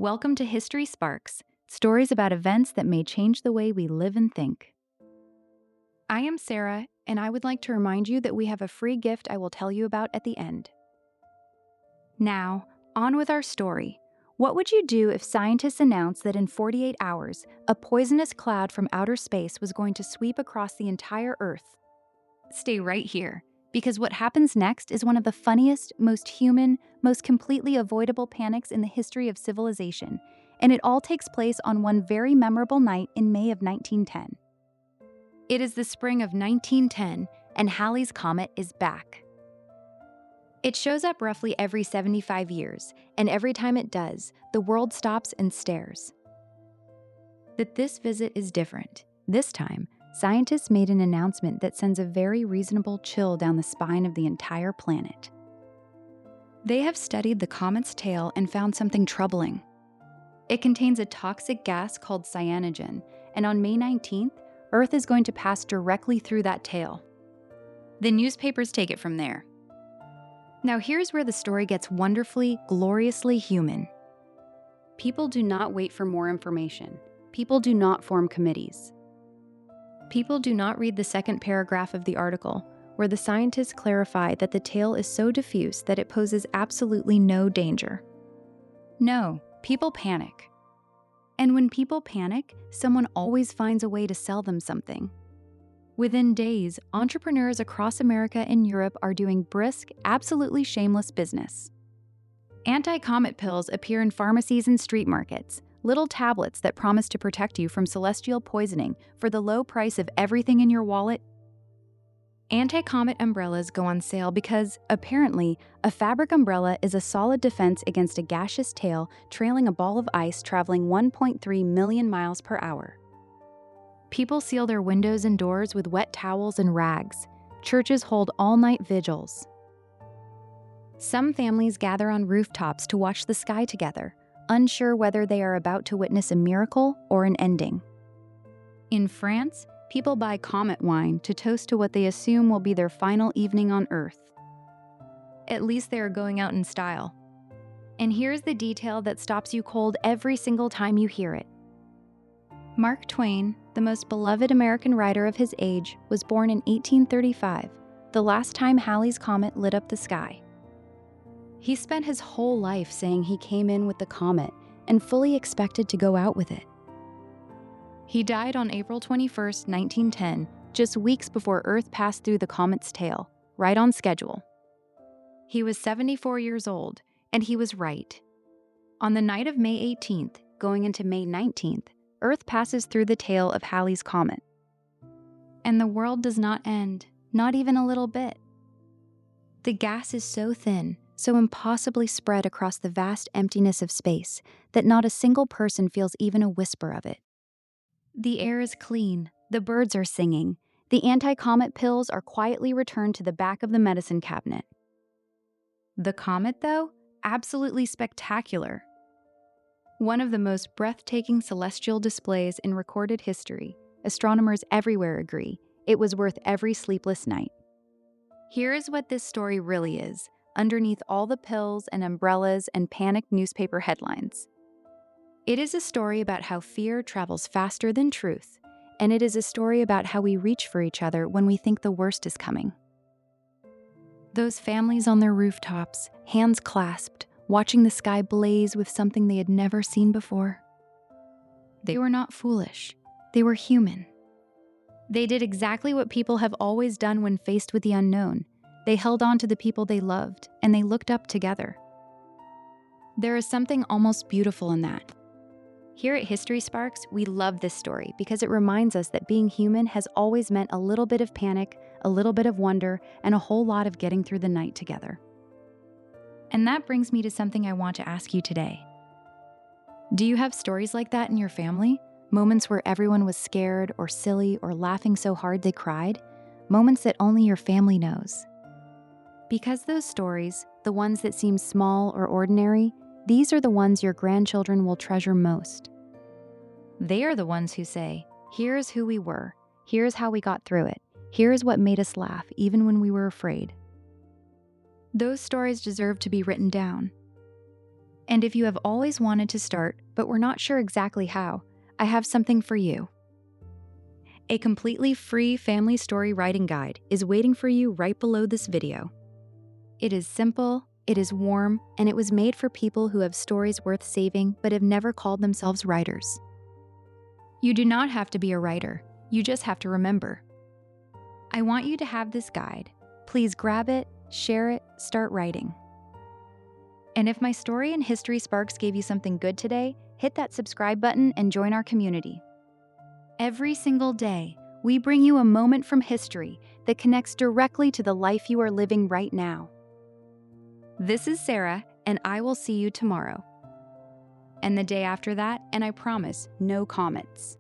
Welcome to History Sparks, stories about events that may change the way we live and think. I am Sarah, and I would like to remind you that we have a free gift I will tell you about at the end. Now, on with our story. What would you do if scientists announced that in 48 hours, a poisonous cloud from outer space was going to sweep across the entire Earth? Stay right here, because what happens next is one of the funniest, most human, most completely avoidable panics in the history of civilization, and it all takes place on one very memorable night in May of 1910. It is the spring of 1910, and Halley's Comet is back. It shows up roughly every 75 years, and every time it does, the world stops and stares. But this visit is different. This time, scientists made an announcement that sends a very reasonable chill down the spine of the entire planet. They have studied the comet's tail and found something troubling. It contains a toxic gas called cyanogen, and on May 19th, Earth is going to pass directly through that tail. The newspapers take it from there. Now here's where the story gets wonderfully, gloriously human. People do not wait for more information. People do not form committees. People do not read the second paragraph of the article, where the scientists clarify that the tail is so diffuse that it poses absolutely no danger. No, people panic. And when people panic, someone always finds a way to sell them something. Within days, entrepreneurs across America and Europe are doing brisk, absolutely shameless business. Anti-comet pills appear in pharmacies and street markets, little tablets that promise to protect you from celestial poisoning for the low price of everything in your wallet. Anti-comet umbrellas go on sale because, apparently, a fabric umbrella is a solid defense against a gaseous tail trailing a ball of ice traveling 1.3 million miles per hour. People seal their windows and doors with wet towels and rags. Churches hold all-night vigils. Some families gather on rooftops to watch the sky together, unsure whether they are about to witness a miracle or an ending. In France, people buy comet wine to toast to what they assume will be their final evening on Earth. At least they are going out in style. And here's the detail that stops you cold every single time you hear it. Mark Twain, the most beloved American writer of his age, was born in 1835, the last time Halley's Comet lit up the sky. He spent his whole life saying he came in with the comet and fully expected to go out with it. He died on April 21, 1910, just weeks before Earth passed through the comet's tail, right on schedule. He was 74 years old, and he was right. On the night of May 18th, going into May 19th, Earth passes through the tail of Halley's Comet. And the world does not end, not even a little bit. The gas is so thin, so impossibly spread across the vast emptiness of space, that not a single person feels even a whisper of it. The air is clean, the birds are singing, the anti-comet pills are quietly returned to the back of the medicine cabinet. The comet, though, absolutely spectacular. One of the most breathtaking celestial displays in recorded history, astronomers everywhere agree, it was worth every sleepless night. Here is what this story really is, underneath all the pills and umbrellas and panicked newspaper headlines. It is a story about how fear travels faster than truth, and it is a story about how we reach for each other when we think the worst is coming. Those families on their rooftops, hands clasped, watching the sky blaze with something they had never seen before. They were not foolish. They were human. They did exactly what people have always done when faced with the unknown. They held on to the people they loved, and they looked up together. There is something almost beautiful in that. Here at History Sparks, we love this story because it reminds us that being human has always meant a little bit of panic, a little bit of wonder, and a whole lot of getting through the night together. And that brings me to something I want to ask you today. Do you have stories like that in your family? Moments where everyone was scared or silly or laughing so hard they cried? Moments that only your family knows. Because those stories, the ones that seem small or ordinary, these are the ones your grandchildren will treasure most. They are the ones who say, here's who we were, here's how we got through it, here's what made us laugh even when we were afraid. Those stories deserve to be written down. And if you have always wanted to start, but were not sure exactly how, I have something for you. A completely free family story writing guide is waiting for you right below this video. It is simple, it is warm, and it was made for people who have stories worth saving but have never called themselves writers. You do not have to be a writer, you just have to remember. I want you to have this guide. Please grab it, share it, start writing. And if my story and history sparks gave you something good today, hit that subscribe button and join our community. Every single day, we bring you a moment from history that connects directly to the life you are living right now. This is Sarah, and I will see you tomorrow. And the day after that, and I promise, no comets.